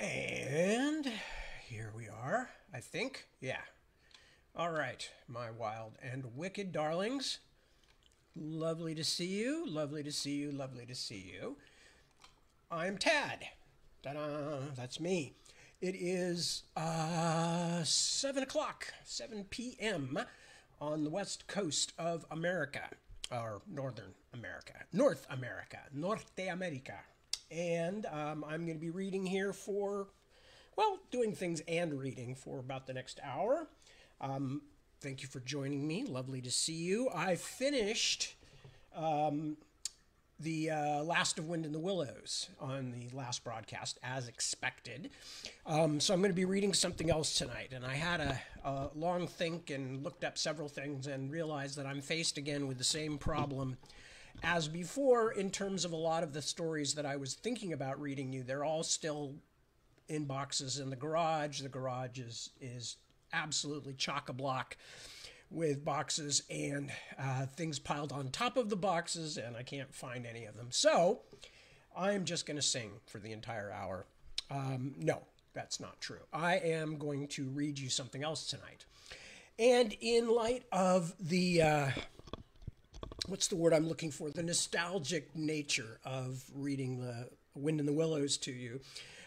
And here we are, I think. Yeah. All right, my wild and wicked darlings. Lovely to see you. Lovely to see you. Lovely to see you. I'm Tad. Ta-da! That's me. It is 7 o'clock, 7 p.m. on the west coast of America, or Northern America, Norte America. And I'm going to be reading here for, well, doing things and reading for about the next hour. Thank you for joining me. Lovely to see you. I finished the Last of Wind in the Willows on the last broadcast, as expected. So I'm going to be reading something else tonight. And I had a long think and looked up several things and realized that I'm faced again with the same problem as before in terms of a lot of the stories that I was thinking about reading you. They're all still in boxes in the garage. The garage is absolutely chock-a-block with boxes and things piled on top of the boxes, and I can't find any of them. So I'm just going to sing for the entire hour. No, that's not true. I am going to read you something else tonight. And in light of the, what's the word I'm looking for? The nostalgic nature of reading The Wind in the Willows to you,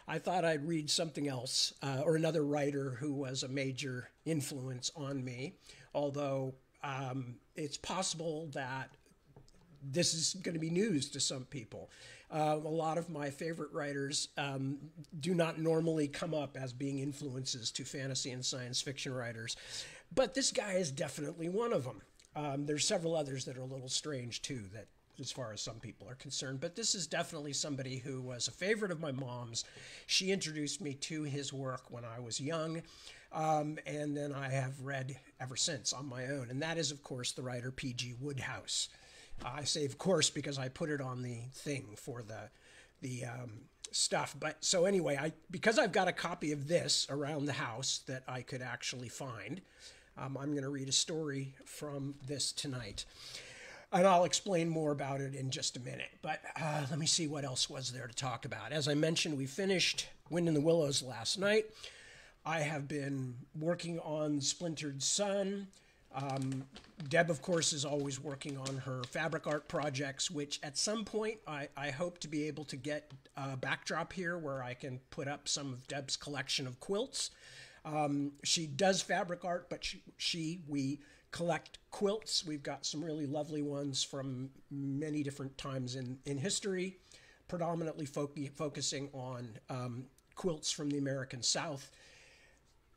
I thought I'd read something else, or another writer who was a major influence on me, although it's possible that this is going to be news to some people. A lot of my favorite writers do not normally come up as being influences to fantasy and science fiction writers, but this guy is definitely one of them. There's several others that are a little strange too, that as far as some people are concerned, but this is definitely somebody who was a favorite of my mom's. She introduced me to his work when I was young, and then I have read ever since on my own, and that is, of course, the writer P.G. Wodehouse. I say, of course, because I put it on the thing for the stuff. But so anyway, because I've got a copy of this around the house that I could actually find, I'm going to read a story from this tonight. And I'll explain more about it in just a minute. But let me see what else was there to talk about. As I mentioned, we finished Wind in the Willows last night. I have been working on Splintered Sun. Deb, of course, is always working on her fabric art projects, which at some point I hope to be able to get a backdrop here where I can put up some of Deb's collection of quilts. She does fabric art, but we collect quilts. We've got some really lovely ones from many different times in history, predominantly focusing on quilts from the American South.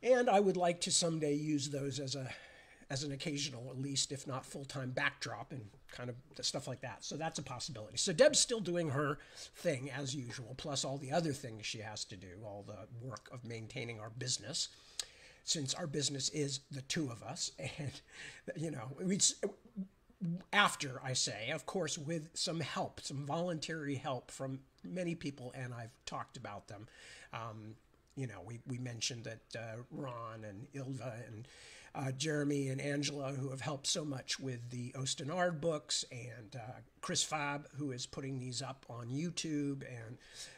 And I would like to someday use those as an occasional, at least, if not full-time backdrop and kind of stuff like that. So that's a possibility. So Deb's still doing her thing as usual, plus all the other things she has to do, all the work of maintaining our business, since our business is the two of us. And, you know, after, I say, of course, with some help, some voluntary help from many people, and I've talked about them. You know, we mentioned that Ron and Ilva and Jeremy and Angela, who have helped so much with the Ostenard books, and Chris Fab, who is putting these up on YouTube, and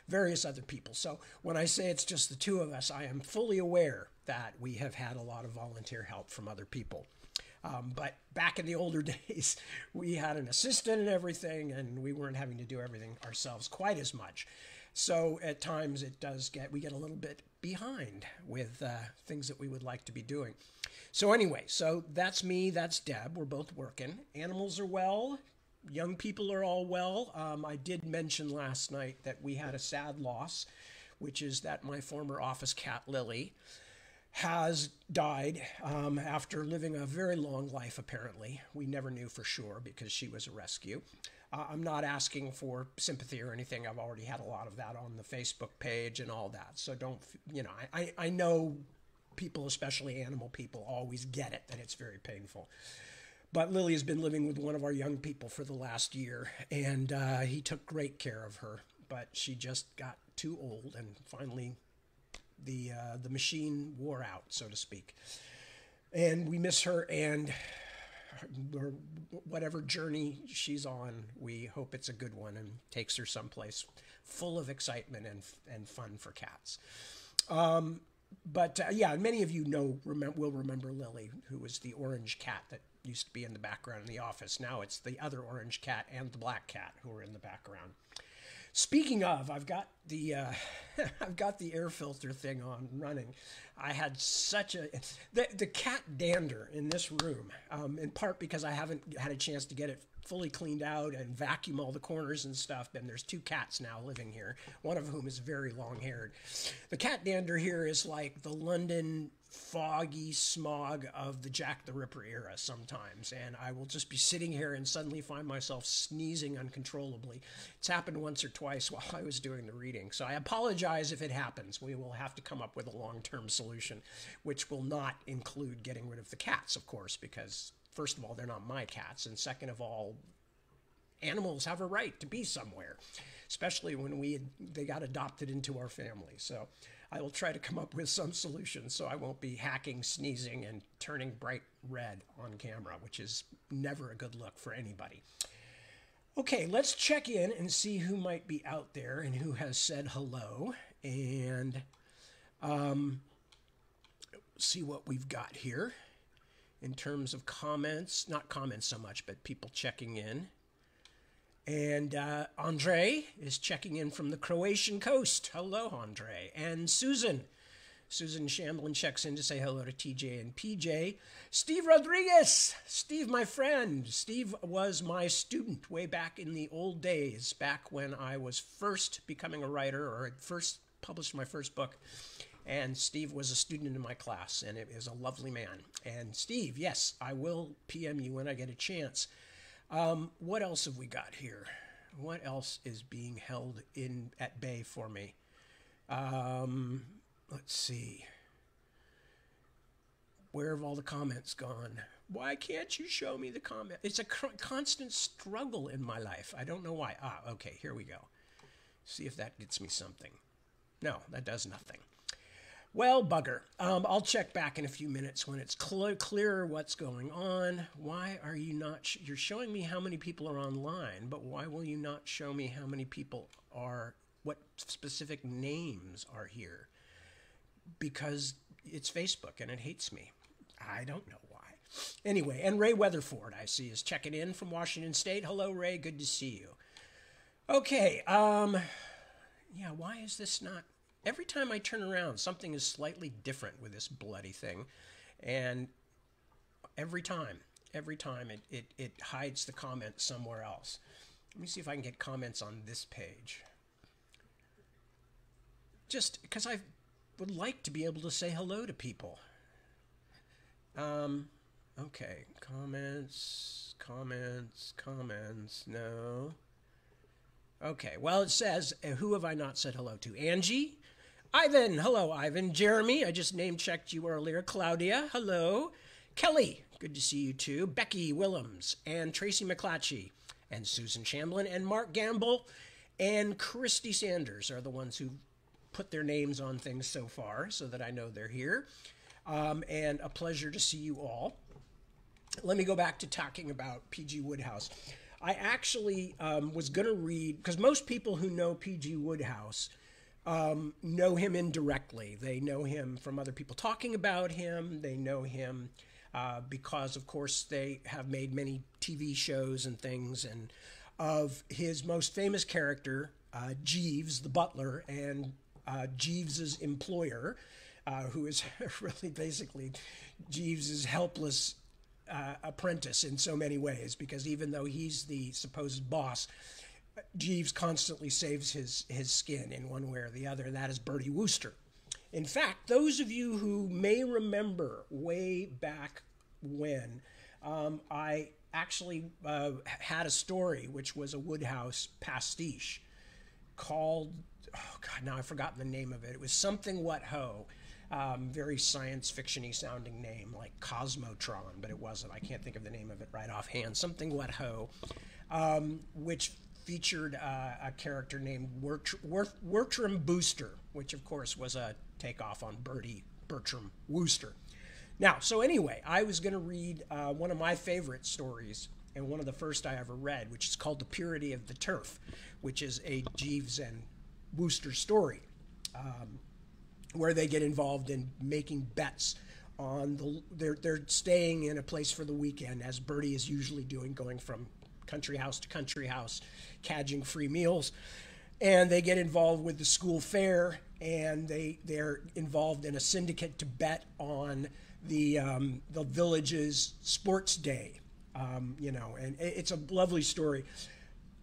various other people. So when I say it's just the two of us, I am fully aware that we have had a lot of volunteer help from other people. But back in the older days, we had an assistant and everything, and we weren't having to do everything ourselves quite as much. So at times we get a little bit behind with things that we would like to be doing. So anyway, so that's me, that's Deb. We're both working. Animals are well. Young people are all well. I did mention last night that we had a sad loss, which is that my former office cat, Lily, has died after living a very long life, apparently. We never knew for sure because she was a rescue. I'm not asking for sympathy or anything. I've already had a lot of that on the Facebook page and all that. So don't, you know, I know people, especially animal people, always get it, that it's very painful. But Lily has been living with one of our young people for the last year, and he took great care of her. But she just got too old, and finally the machine wore out, so to speak. And we miss her, and whatever journey she's on, we hope it's a good one and takes her someplace full of excitement and fun for cats. But yeah, many of you will remember Lily, who was the orange cat that used to be in the background in the office. Now it's the other orange cat and the black cat who are in the background. Speaking of, I've got the I've got the air filter thing on running. I had such the cat dander in this room, in part because I haven't had a chance to get it fully cleaned out and vacuum all the corners and stuff. And there's 2 cats now living here, one of whom is very long-haired. The cat dander here is like the London foggy smog of the Jack the Ripper era sometimes, and I will just be sitting here and suddenly find myself sneezing uncontrollably. It's happened once or twice while I was doing the reading, so I apologize if it happens. We will have to come up with a long-term solution, which will not include getting rid of the cats, of course, because first of all, they're not my cats, and second of all, animals have a right to be somewhere, especially when they got adopted into our family. So I will try to come up with some solution so I won't be hacking, sneezing, and turning bright red on camera, which is never a good look for anybody. Okay, let's check in and see who might be out there and who has said hello, and see what we've got here in terms of comments. Not comments so much, but people checking in. And Andre is checking in from the Croatian coast. Hello, Andre. And Susan Shamblin checks in to say hello to TJ and PJ. Steve Rodriguez. Steve, my friend. Steve was my student way back in the old days, back when I was first becoming a writer, or had first published my first book. And Steve was a student in my class, and it is a lovely man. And Steve, yes, I will PM you when I get a chance. What else have we got here? What else is being held at bay for me? Let's see. Where have all the comments gone? Why can't you show me the comment? It's a constant struggle in my life. I don't know why. Okay, here we go. See if that gets me something. No, that does nothing. Well, bugger. I'll check back in a few minutes when it's clearer what's going on. Why are you not... You're showing me how many people are online, but why will you not show me how many people are... What specific names are here? Because it's Facebook and it hates me. I don't know why. Anyway, and Ray Weatherford, I see, is checking in from Washington State. Hello, Ray. Good to see you. Okay. Yeah, why is this not... Every time I turn around, something is slightly different with this bloody thing. And every time it hides the comment somewhere else. Let me see if I can get comments on this page. Just because I would like to be able to say hello to people. Okay, comments, no. Okay, well, it says, who have I not said hello to? Angie? Ivan, hello, Ivan. Jeremy, I just name-checked you earlier. Claudia, hello. Kelly, good to see you too. Becky Willems, and Tracy McClatchy, and Susan Shamblin, and Mark Gamble, and Christy Sanders are the ones who put their names on things so far, so that I know they're here. And a pleasure to see you all. Let me go back to talking about P.G. Wodehouse. I actually was going to read, because most people who know P.G. Wodehouse know him indirectly. They know him from other people talking about him. They know him because, of course, they have made many TV shows and things. And of his most famous character, Jeeves, the butler, and Jeeves's employer, who is really basically Jeeves's helpless apprentice in so many ways, because even though he's the supposed boss, Jeeves constantly saves his skin in one way or the other, and that is Bertie Wooster. In fact, those of you who may remember way back when, I actually had a story which was a Wodehouse pastiche called, oh God, now I've forgotten the name of it. It was something What Ho. Very science fiction-y sounding name, like Cosmotron, but it wasn't. I can't think of the name of it right offhand. Something What Ho, which featured a character named Bertram Booster, which of course was a takeoff on Bertram Wooster. Now, so anyway, I was going to read one of my favorite stories, and one of the first I ever read, which is called The Purity of the Turf, which is a Jeeves and Wooster story, where they get involved in making bets on they're staying in a place for the weekend, as Bertie is usually doing, going from country house to country house, cadging free meals. And they get involved with the school fair, and they're involved in a syndicate to bet on the village's sports day. And it's a lovely story.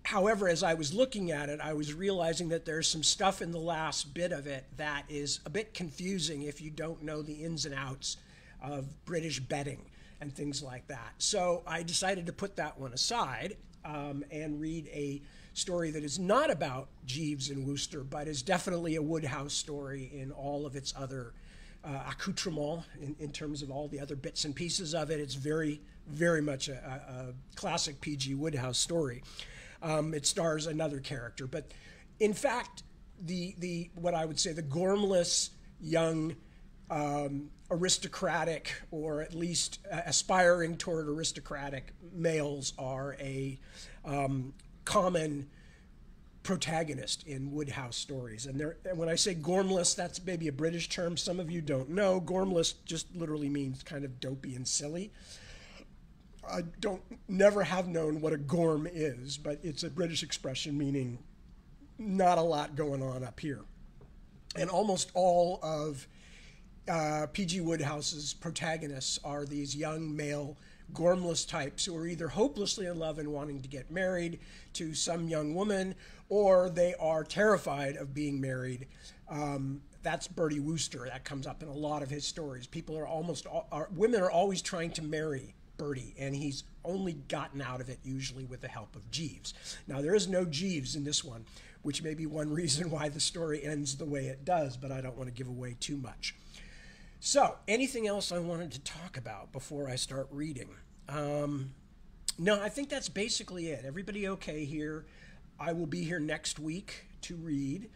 However, as I was looking at it, I was realizing that there's some stuff in the last bit of it that is a bit confusing if you don't know the ins and outs of British betting and things like that. So I decided to put that one aside and read a story that is not about Jeeves and Wooster, but is definitely a Wodehouse story in all of its other accoutrements, in terms of all the other bits and pieces of it. It's very, very much a classic P.G. Wodehouse story. It stars another character, but in fact, what I would say the gormless young aristocratic, or at least aspiring toward aristocratic males, are a common protagonist in Wodehouse stories. And when I say gormless, that's maybe a British term. Some of you don't know. Gormless just literally means kind of dopey and silly. I never have known what a gorm is, but it's a British expression meaning not a lot going on up here. And almost all of P.G. Wodehouse's protagonists are these young male gormless types who are either hopelessly in love and wanting to get married to some young woman, or they are terrified of being married. That's Bertie Wooster. That comes up in a lot of his stories. Women are always trying to marry Bertie, and he's only gotten out of it usually with the help of Jeeves. Now, there is no Jeeves in this one, which may be one reason why the story ends the way it does, but I don't want to give away too much. So, anything else I wanted to talk about before I start reading? No, I think that's basically it. Everybody okay here? I will be here next week to read.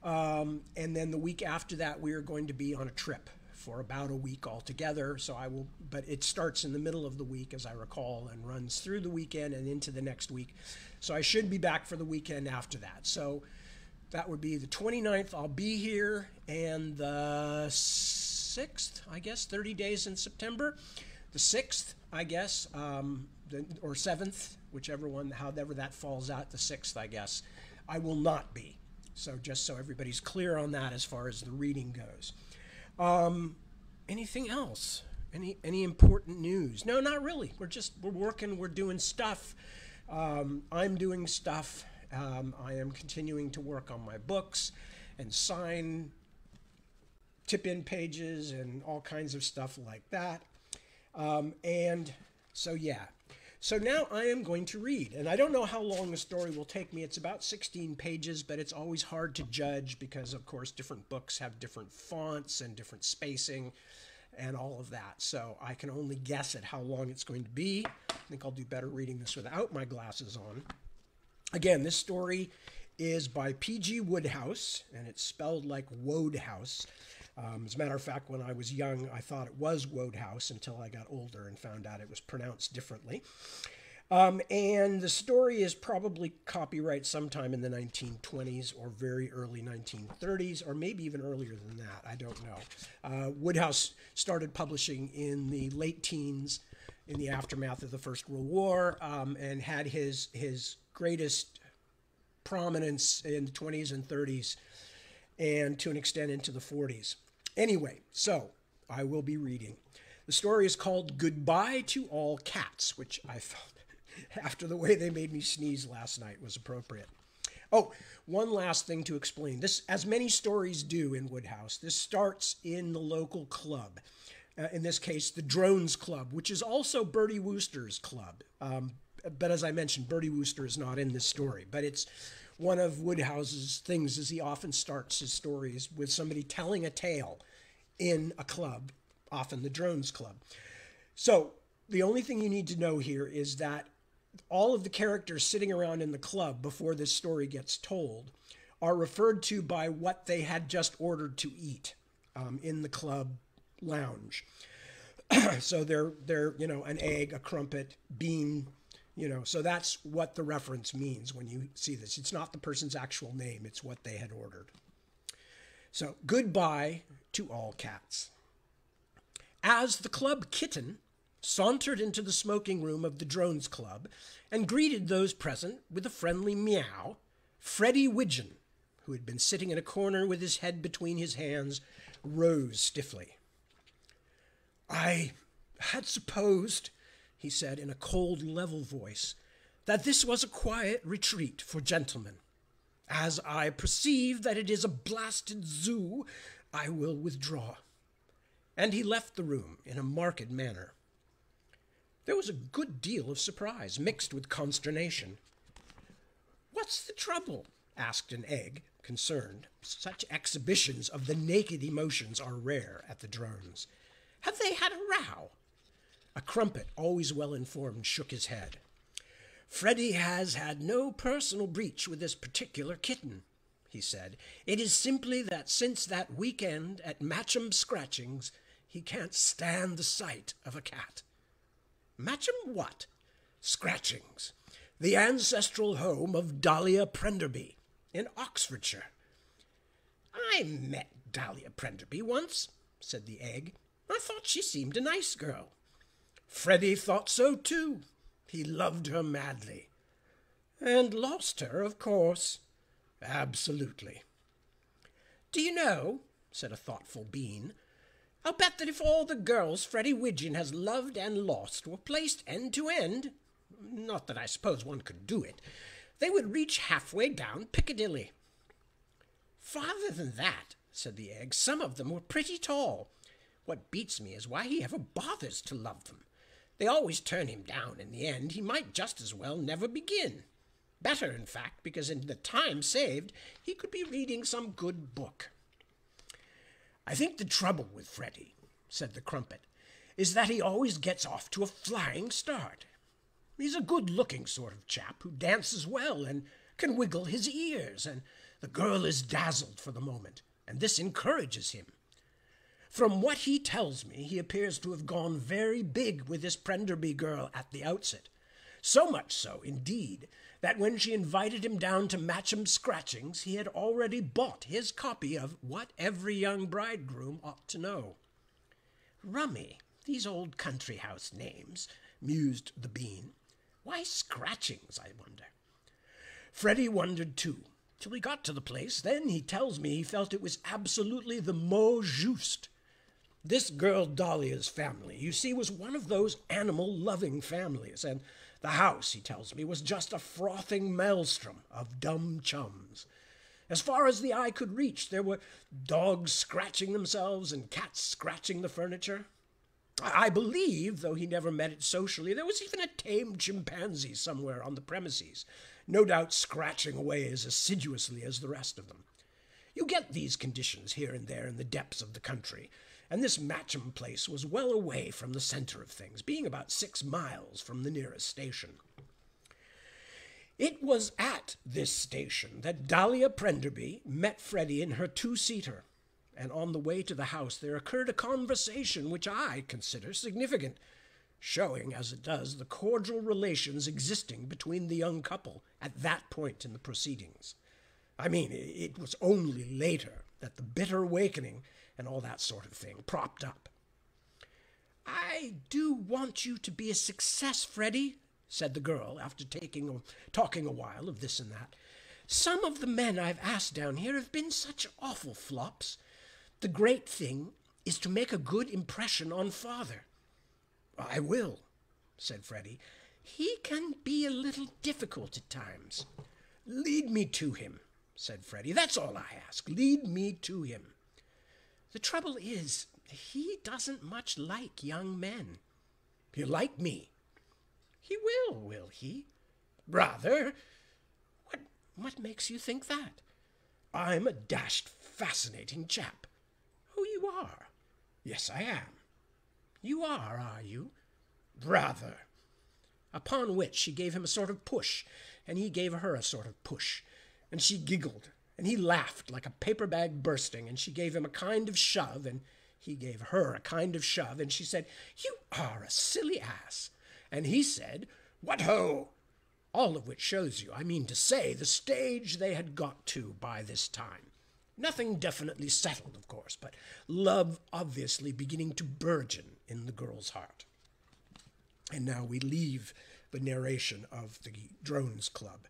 And then the week after that, we are going to be on a trip for about a week altogether. But it starts in the middle of the week, as I recall, and runs through the weekend and into the next week. So I should be back for the weekend after that. So that would be the 29th. I'll be here, and the 6th, I guess, 30 days in September. The 6th, I guess, or 7th, whichever one, however that falls out, the 6th, I guess, I will not be. So just so everybody's clear on that as far as the reading goes. Anything else? Any important news? No, not really. We're working, we're doing stuff. I'm doing stuff. I am continuing to work on my books and sign tip-in pages and all kinds of stuff like that. And so, yeah. So now I am going to read, and I don't know how long the story will take me. It's about 16 pages, but it's always hard to judge because, of course, different books have different fonts and different spacing and all of that. So I can only guess at how long it's going to be. I think I'll do better reading this without my glasses on. Again, this story is by P.G. Wodehouse, and it's spelled like Wodehouse. As a matter of fact, when I was young, I thought it was Wodehouse until I got older and found out it was pronounced differently. And the story is probably copyright sometime in the 1920s or very early 1930s, or maybe even earlier than that. I don't know. Wodehouse started publishing in the late teens in the aftermath of the First World War, and had his greatest prominence in the 20s and 30s, and to an extent into the 40s. Anyway, so I will be reading. The story is called Goodbye to All Cats, which I felt, after the way they made me sneeze last night, was appropriate. Oh, one last thing to explain. This, as many stories do in Wodehouse, this starts in the local club. In this case, the Drones Club, which is also Bertie Wooster's club. But as I mentioned, Bertie Wooster is not in this story, but it's one of Wodehouse's things is he often starts his stories with somebody telling a tale in a club, often the Drones Club. So the only thing you need to know here is that all of the characters sitting around in the club before this story gets told are referred to by what they had just ordered to eat in the club lounge. So they're an egg, a crumpet, bean, So that's what the reference means when you see this. It's not the person's actual name, it's what they had ordered. So, goodbye to all cats. As the club kitten sauntered into the smoking room of the Drones Club and greeted those present with a friendly meow, Freddie Widgeon, who had been sitting in a corner with his head between his hands, rose stiffly. "I had supposed," he said in a cold, level voice, "that this was a quiet retreat for gentlemen. As I perceive that it is a blasted zoo, I will withdraw." And he left the room in a marked manner. There was a good deal of surprise, mixed with consternation. "What's the trouble?" asked an egg, concerned. Such exhibitions of the naked emotions are rare at the Drones. "Have they had a row?" A crumpet, always well-informed, shook his head. "Freddie has had no personal breach with this particular kitten," he said. "It is simply that since that weekend at Matcham Scratchings, he can't stand the sight of a cat." "Matcham what?" "Scratchings, the ancestral home of Dahlia Prenderby in Oxfordshire." "I met Dahlia Prenderby once," said the egg. "I thought she seemed a nice girl." "Freddie thought so too. He loved her madly." "And lost her, of course." "Absolutely." "Do you know," said a thoughtful bean, "I'll bet that if all the girls Freddie Widgeon has loved and lost were placed end to end, not that I suppose one could do it, they would reach halfway down Piccadilly." "Farther than that," said the egg. "Some of them were pretty tall. What beats me is why he ever bothers to love them. They always turn him down in the end. He might just as well never begin. Better, in fact, because in the time saved, he could be reading some good book." "I think the trouble with Freddie," said the crumpet, "is that he always gets off to a flying start. He's a good-looking sort of chap who dances well and can wiggle his ears, and the girl is dazzled for the moment, and this encourages him. From what he tells me, he appears to have gone very big with this Prenderby girl at the outset. So much so, indeed, that when she invited him down to Matcham Scratchings, he had already bought his copy of What Every Young Bridegroom Ought to Know." "Rummy, these old country house names," mused the bean. "Why Scratchings, I wonder?" "Freddie wondered too, till he got to the place. Then he tells me he felt it was absolutely the mot juste. This girl Dahlia's family, you see, was one of those animal-loving families, and the house, he tells me, was just a frothing maelstrom of dumb chums. As far as the eye could reach, there were dogs scratching themselves and cats scratching the furniture. I believe, though he never met it socially, there was even a tame chimpanzee somewhere on the premises, no doubt scratching away as assiduously as the rest of them. You get these conditions here and there in the depths of the country, and this Matcham place was well away from the centre of things, being about 6 miles from the nearest station. It was at this station that Dahlia Prenderby met Freddie in her 2-seater, and on the way to the house there occurred a conversation which I consider significant, showing, as it does, the cordial relations existing between the young couple at that point in the proceedings. I mean, it was only later that the bitter awakening and all that sort of thing propped up. "I do want you to be a success, Freddie," said the girl, after talking a while of this and that. "Some of the men I've asked down here have been such awful flops. The great thing is to make a good impression on father." "I will," said Freddie. "He can be a little difficult at times." "Lead me to him," said Freddie. "That's all I ask. Lead me to him." "The trouble is, he doesn't much like young men." "He'll like me." "He will he?" "Rather." What makes you think that?" "I'm a dashed fascinating chap." "Oh, you are?" "Yes, I am." "You are you?" "Rather." Upon which she gave him a sort of push, and he gave her a sort of push, and she giggled, and he laughed like a paper bag bursting, and she gave him a kind of shove, and he gave her a kind of shove, and she said, "You are a silly ass." And he said, What ho! All of which shows you, I mean to say, the stage they had got to by this time. Nothing definitely settled, of course, but love obviously beginning to burgeon in the girl's heart. And now we leave the narration of the Drones Club.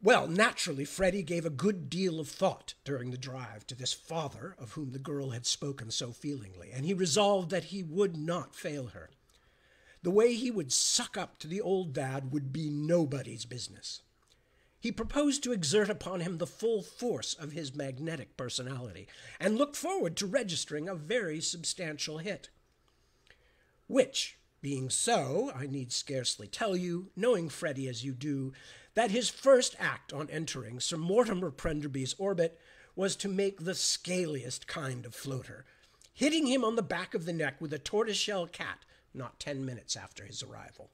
Well, naturally, Freddie gave a good deal of thought during the drive to this father of whom the girl had spoken so feelingly, and he resolved that he would not fail her. The way he would suck up to the old dad would be nobody's business. He proposed to exert upon him the full force of his magnetic personality, and looked forward to registering a very substantial hit. Which, being so, I need scarcely tell you, knowing Freddie as you do, that his first act on entering Sir Mortimer Prenderby's orbit was to make the scaliest kind of floater, hitting him on the back of the neck with a tortoiseshell cat not 10 minutes after his arrival.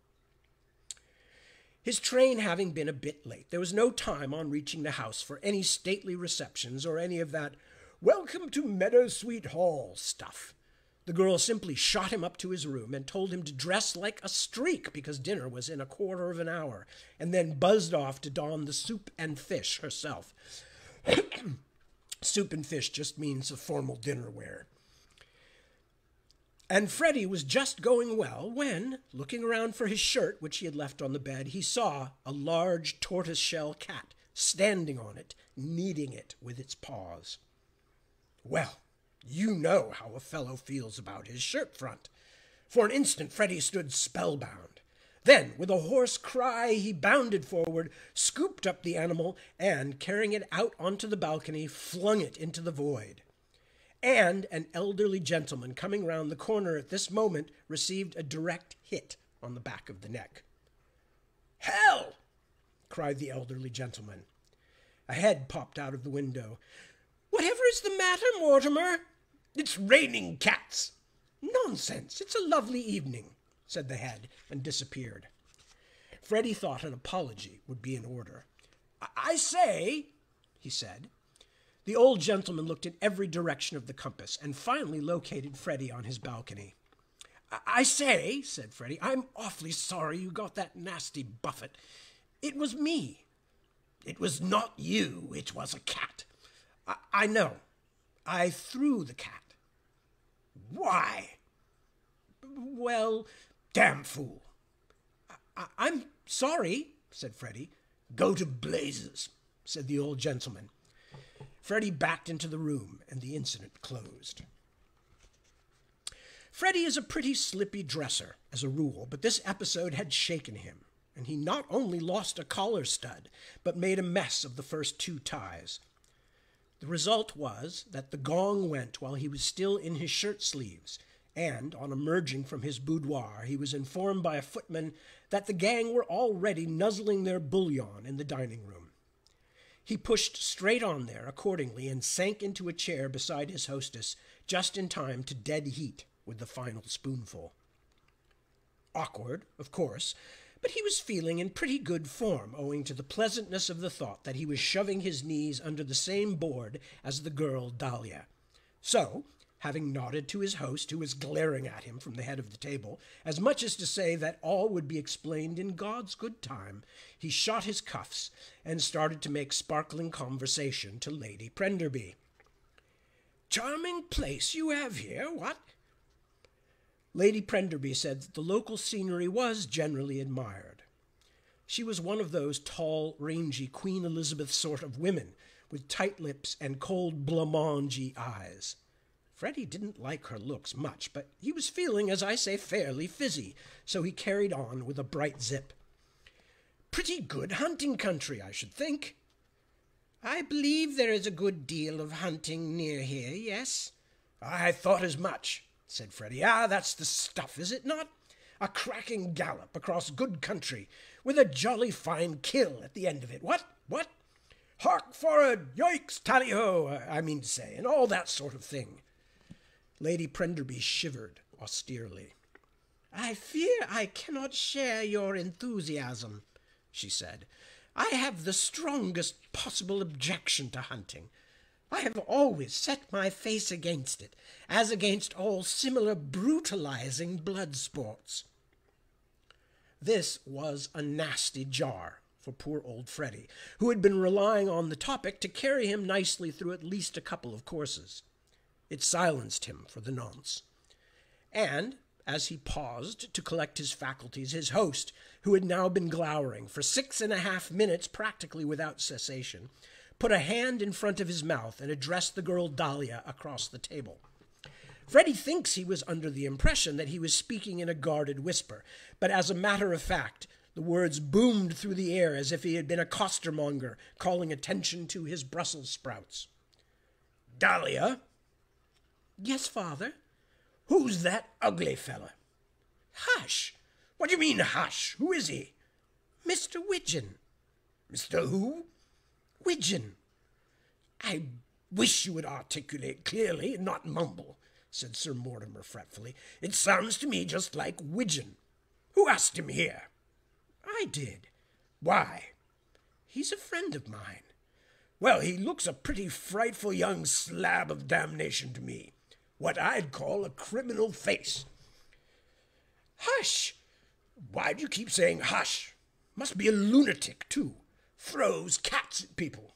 His train having been a bit late, there was no time on reaching the house for any stately receptions or any of that "Welcome to Meadowsweet Hall" stuff. The girl simply shot him up to his room and told him to dress like a streak because dinner was in a quarter of an hour, and then buzzed off to don the soup and fish herself. Soup and fish just means a formal dinner wear. And Freddie was just going well when, looking around for his shirt, which he had left on the bed, he saw a large tortoiseshell cat standing on it, kneading it with its paws. Well, you know how a fellow feels about his shirt front. For an instant, Freddie stood spellbound. Then, with a hoarse cry, he bounded forward, scooped up the animal, and, carrying it out onto the balcony, flung it into the void. And an elderly gentleman coming round the corner at this moment received a direct hit on the back of the neck. "Hell!" cried the elderly gentleman. A head popped out of the window. "Whatever is the matter, Mortimer?" "It's raining cats." "Nonsense, it's a lovely evening," said the head, and disappeared. Freddie thought an apology would be in order. I say," he said. The old gentleman looked in every direction of the compass, and finally located Freddie on his balcony. I say," said Freddie, "I'm awfully sorry you got that nasty buffet. It was me." "It was not you, it was a cat." I know. I threw the cat." "Why?" "Well, damn fool." I'm sorry," said Freddie. "Go to blazes," said the old gentleman. Freddie backed into the room, and the incident closed. Freddie is a pretty slippy dresser, as a rule, but this episode had shaken him, and he not only lost a collar stud, but made a mess of the first 2 ties. The result was that the gong went while he was still in his shirt sleeves, and, on emerging from his boudoir, he was informed by a footman that the gang were already nuzzling their bouillon in the dining room. He pushed straight on there accordingly and sank into a chair beside his hostess just in time to dead heat with the final spoonful. Awkward, of course, but he was feeling in pretty good form owing to the pleasantness of the thought that he was shoving his knees under the same board as the girl Dahlia. So, having nodded to his host, who was glaring at him from the head of the table, as much as to say that all would be explained in God's good time, he shot his cuffs and started to make sparkling conversation to Lady Prenderby. "Charming place you have here, what?" Lady Prenderby said that the local scenery was generally admired. She was one of those tall, rangy Queen Elizabeth sort of women, with tight lips and cold blancmange eyes. Freddie didn't like her looks much, but he was feeling, as I say, fairly fizzy, so he carried on with a bright zip. "Pretty good hunting country, I should think." "I believe there is a good deal of hunting near here, yes." "I thought as much," said Freddie. "That's the stuff, is it not? A cracking gallop across good country, with a jolly fine kill at the end of it. What? Hark for'ard, yoicks, tally-ho, I mean to say, and all that sort of thing." Lady Prenderby shivered austerely. "I fear I cannot share your enthusiasm," she said. "I have the strongest possible objection to hunting. I have always set my face against it, as against all similar brutalizing blood sports." This was a nasty jar for poor old Freddy, who had been relying on the topic to carry him nicely through at least a couple of courses. It silenced him for the nonce. And, as he paused to collect his faculties, his host, who had now been glowering for 6.5 minutes practically without cessation, put a hand in front of his mouth and addressed the girl Dahlia across the table. Freddy thinks he was under the impression that he was speaking in a guarded whisper, but as a matter of fact, the words boomed through the air as if he had been a costermonger calling attention to his Brussels sprouts. "Dahlia?" "Yes, father." "Who's that ugly fella?" "Hush!" "What do you mean, hush? Who is he?" "Mr. Widgeon." "Mr. who?" "Widgeon." "I wish you would articulate clearly and not mumble," said Sir Mortimer fretfully. "It sounds to me just like Widgeon. Who asked him here?" "I did." "Why?" "He's a friend of mine." "Well, he looks a pretty frightful young slab of damnation to me. What I'd call a criminal face." "Hush!" "Why do you keep saying hush? Must be a lunatic, too. Throws cats at people."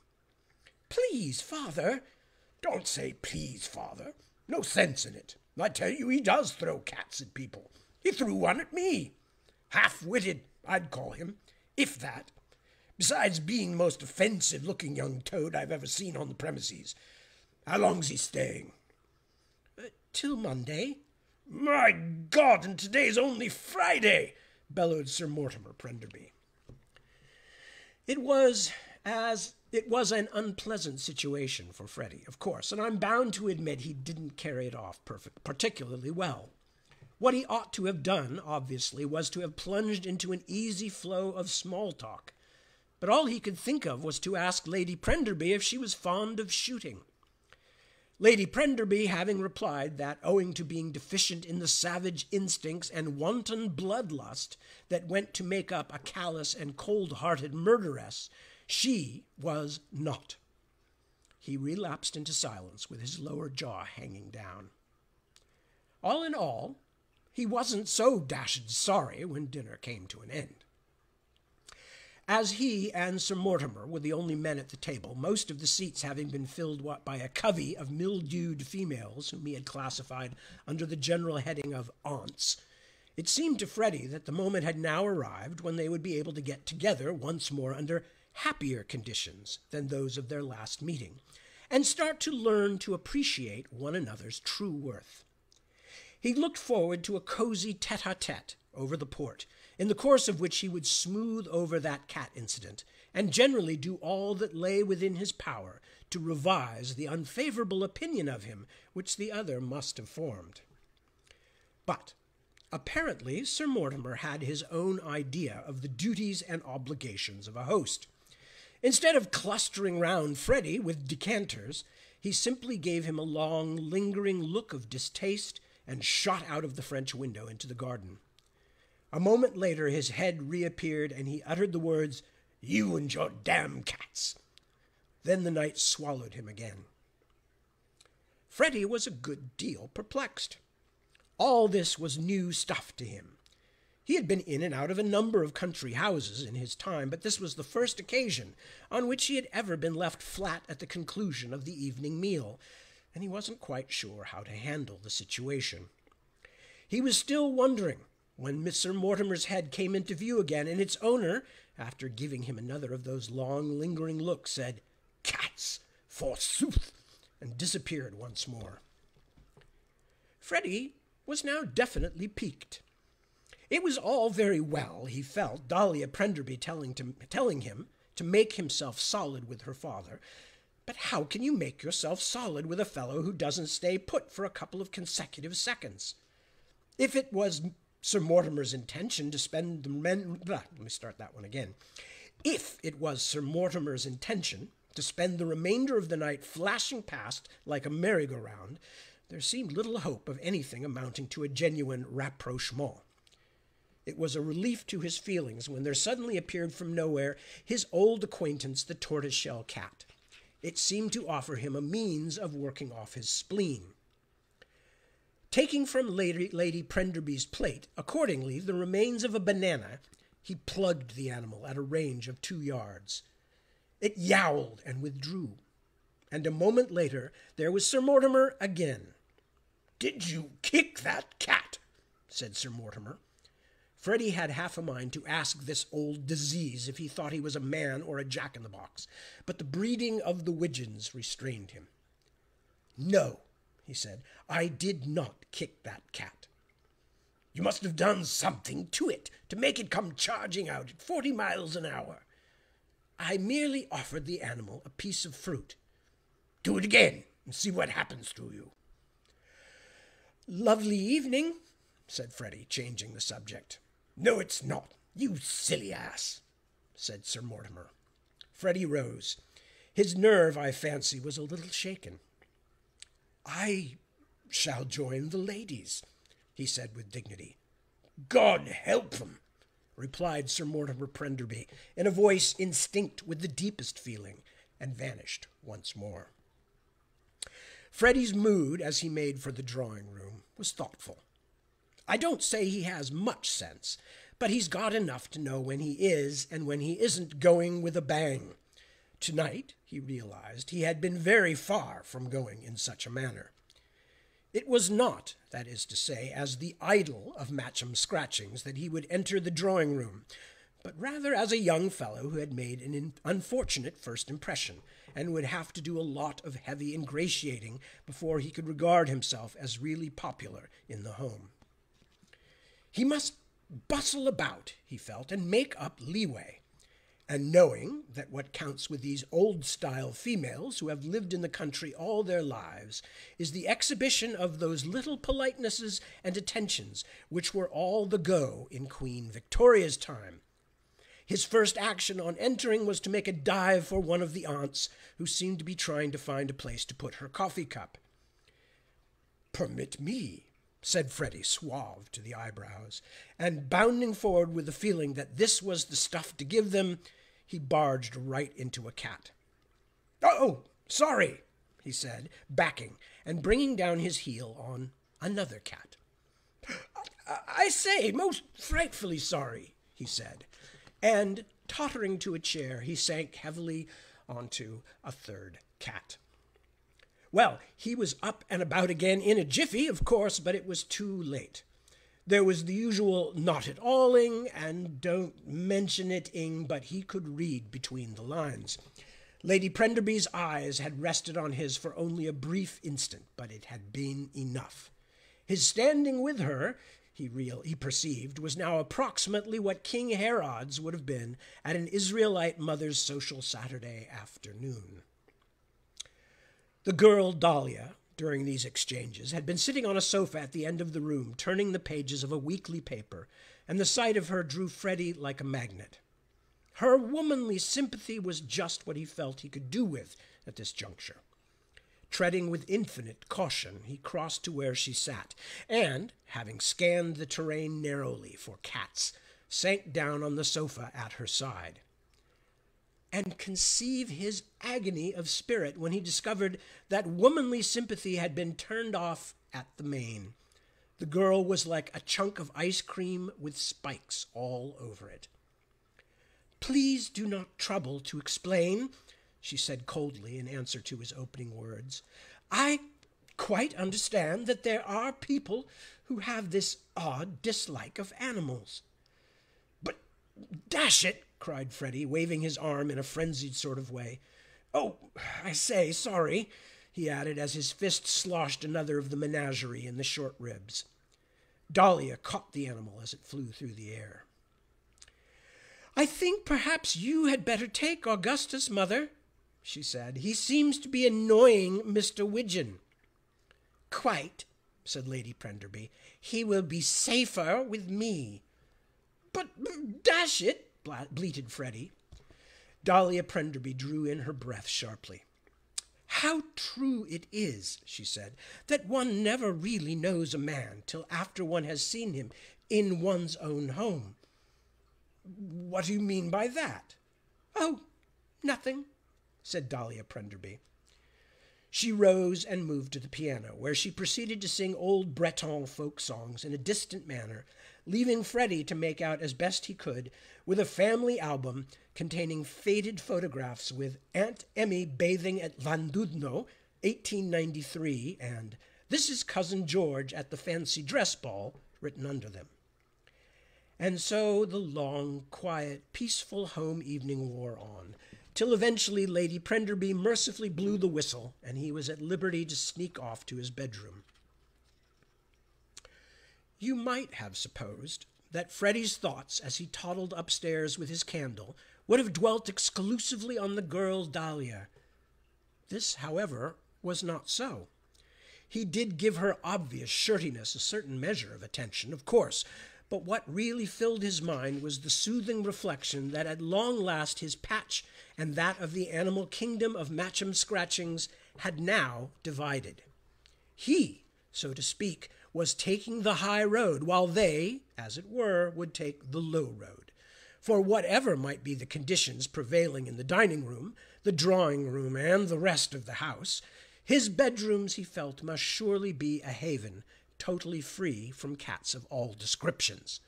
"Please, father." "Don't say please, father. No sense in it. I tell you he does throw cats at people. He threw one at me. Half-witted, I'd call him, if that. Besides being the most offensive-looking young toad I've ever seen on the premises. How long's he staying?" "Till Monday." "My God, and today's only Friday!" bellowed Sir Mortimer Prenderby. It was an unpleasant situation for Freddy, of course, and I'm bound to admit he didn't carry it off particularly well. What he ought to have done, obviously, was to have plunged into an easy flow of small talk, but all he could think of was to ask Lady Prenderby if she was fond of shooting. Lady Prenderby having replied that, owing to being deficient in the savage instincts and wanton bloodlust that went to make up a callous and cold-hearted murderess, she was not. He relapsed into silence with his lower jaw hanging down. All in all, he wasn't so dashed sorry when dinner came to an end. As he and Sir Mortimer were the only men at the table, most of the seats having been filled by a covey of mildewed females whom he had classified under the general heading of aunts, it seemed to Freddy that the moment had now arrived when they would be able to get together once more under happier conditions than those of their last meeting, and start to learn to appreciate one another's true worth. He looked forward to a cozy tete-a-tete over the port, in the course of which he would smooth over that cat incident, and generally do all that lay within his power to revise the unfavorable opinion of him which the other must have formed. But apparently Sir Mortimer had his own idea of the duties and obligations of a host. Instead of clustering round Freddy with decanters, he simply gave him a long, lingering look of distaste and shot out of the French window into the garden. A moment later his head reappeared, and he uttered the words, "You and your damn cats." Then the night swallowed him again. Freddy was a good deal perplexed. All this was new stuff to him. He had been in and out of a number of country houses in his time, but this was the first occasion on which he had ever been left flat at the conclusion of the evening meal, and he wasn't quite sure how to handle the situation. He was still wondering when Sir Mortimer's head came into view again, and its owner, after giving him another of those long, lingering looks, said, "Cats, forsooth," and disappeared once more. Freddy was now definitely piqued. It was all very well, he felt, Dahlia Prenderby telling him to make himself solid with her father, but how can you make yourself solid with a fellow who doesn't stay put for a couple of consecutive seconds? If it was Sir Mortimer's intention to spend If it was Sir Mortimer's intention to spend the remainder of the night flashing past like a merry-go-round, there seemed little hope of anything amounting to a genuine rapprochement. It was a relief to his feelings when there suddenly appeared from nowhere his old acquaintance, the tortoise-shell cat. It seemed to offer him a means of working off his spleen. Taking from Lady Prenderby's plate, accordingly, the remains of a banana, he plugged the animal at a range of 2 yards. It yowled and withdrew, and a moment later there was Sir Mortimer again. "Did you kick that cat?" said Sir Mortimer. Freddy had half a mind to ask this old disease if he thought he was a man or a jack-in-the-box, but the breeding of the Widgeons restrained him. "No," he said, "I did not kick that cat." "You must have done something to it to make it come charging out at 40 miles an hour." "I merely offered the animal a piece of fruit." "Do it again and see what happens to you." "Lovely evening," said Freddy, changing the subject. "No, it's not, you silly ass," said Sir Mortimer. Freddy rose. His nerve, I fancy, was a little shaken. "I shall join the ladies," he said with dignity. "God help them," replied Sir Mortimer Prenderby, in a voice instinct with the deepest feeling, and vanished once more. Freddy's mood, as he made for the drawing-room, was thoughtful. I don't say he has much sense, but he's got enough to know when he is and when he isn't going with a bang. Tonight, he realized, he had been very far from going in such a manner. It was not, that is to say, as the idol of Matcham Scratchings that he would enter the drawing-room, but rather as a young fellow who had made an unfortunate first impression, and would have to do a lot of heavy ingratiating before he could regard himself as really popular in the home. He must bustle about, he felt, and make up leeway. And knowing that what counts with these old-style females who have lived in the country all their lives is the exhibition of those little politenesses and attentions which were all the go in Queen Victoria's time, his first action on entering was to make a dive for one of the aunts who seemed to be trying to find a place to put her coffee cup. "Permit me," said Freddy, suave to the eyebrows, and bounding forward with the feeling that this was the stuff to give them, he barged right into a cat. "Oh, sorry," he said, backing and bringing down his heel on another cat. I say, most frightfully sorry," he said, and, tottering to a chair, he sank heavily onto a third cat. Well, he was up and about again in a jiffy, of course, but it was too late. There was the usual not at alling and don't mention it-ing, but he could read between the lines. Lady Prenderby's eyes had rested on his for only a brief instant, but it had been enough. His standing with her, he perceived, was now approximately what King Herod's would have been at an Israelite mother's social Saturday afternoon. The girl Dahlia, during these exchanges, had been sitting on a sofa at the end of the room, turning the pages of a weekly paper, and the sight of her drew Freddy like a magnet. Her womanly sympathy was just what he felt he could do with at this juncture. Treading with infinite caution, he crossed to where she sat, and, having scanned the terrain narrowly for cats, sank down on the sofa at her side. And conceive his agony of spirit when he discovered that womanly sympathy had been turned off at the main. The girl was like a chunk of ice cream with spikes all over it. "Please do not trouble to explain," she said coldly in answer to his opening words. "I quite understand that there are people who have this odd dislike of animals." "But, dash it," cried Freddy, waving his arm in a frenzied sort of way. "Oh, I say, sorry," he added as his fist sloshed another of the menagerie in the short ribs. Dahlia caught the animal as it flew through the air. "I think perhaps you had better take Augustus, Mother," she said. "He seems to be annoying Mr. Widgeon." "Quite," said Lady Prenderby. "He will be safer with me." "But, dash it," bleated Freddy. Dahlia Prenderby drew in her breath sharply. "How true it is," she said, "that one never really knows a man till after one has seen him in one's own home." "What do you mean by that?" "Oh, nothing," said Dahlia Prenderby. She rose and moved to the piano, where she proceeded to sing old Breton folk songs in a distant manner, leaving Freddie to make out as best he could with a family album containing faded photographs with Aunt Emmy bathing at Llandudno, 1893, and This is Cousin George at the Fancy Dress Ball, written under them. And so the long, quiet, peaceful home evening wore on, till eventually Lady Prenderby mercifully blew the whistle, and he was at liberty to sneak off to his bedroom. You might have supposed that Freddie's thoughts, as he toddled upstairs with his candle, would have dwelt exclusively on the girl Dahlia. This, however, was not so. He did give her obvious shirtiness a certain measure of attention, of course, but what really filled his mind was the soothing reflection that at long last his patch and that of the animal kingdom of Matcham Scratchings had now divided. He, so to speak, was taking the high road, while they, as it were, would take the low road. For whatever might be the conditions prevailing in the dining room, the drawing room, and the rest of the house, his bedrooms, he felt, must surely be a haven, totally free from cats of all descriptions.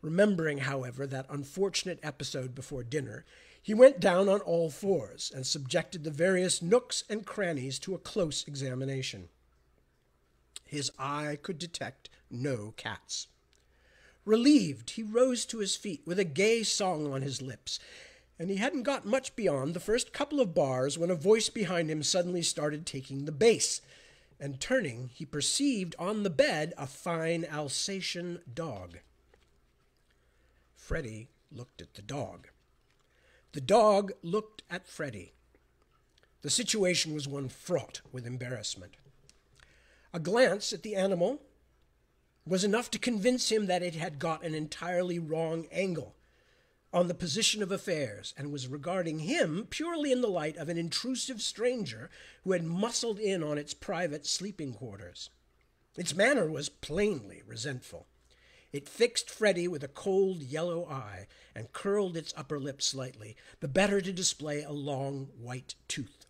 Remembering, however, that unfortunate episode before dinner, he went down on all fours and subjected the various nooks and crannies to a close examination. His eye could detect no cats. Relieved, he rose to his feet with a gay song on his lips, and he hadn't got much beyond the first couple of bars when a voice behind him suddenly started taking the bass, and turning, he perceived on the bed a fine Alsatian dog. Freddie looked at the dog. The dog looked at Freddie. The situation was one fraught with embarrassment. A glance at the animal was enough to convince him that it had got an entirely wrong angle on the position of affairs, and was regarding him purely in the light of an intrusive stranger who had muscled in on its private sleeping quarters. Its manner was plainly resentful. It fixed Freddie with a cold yellow eye, and curled its upper lip slightly, the better to display a long white tooth.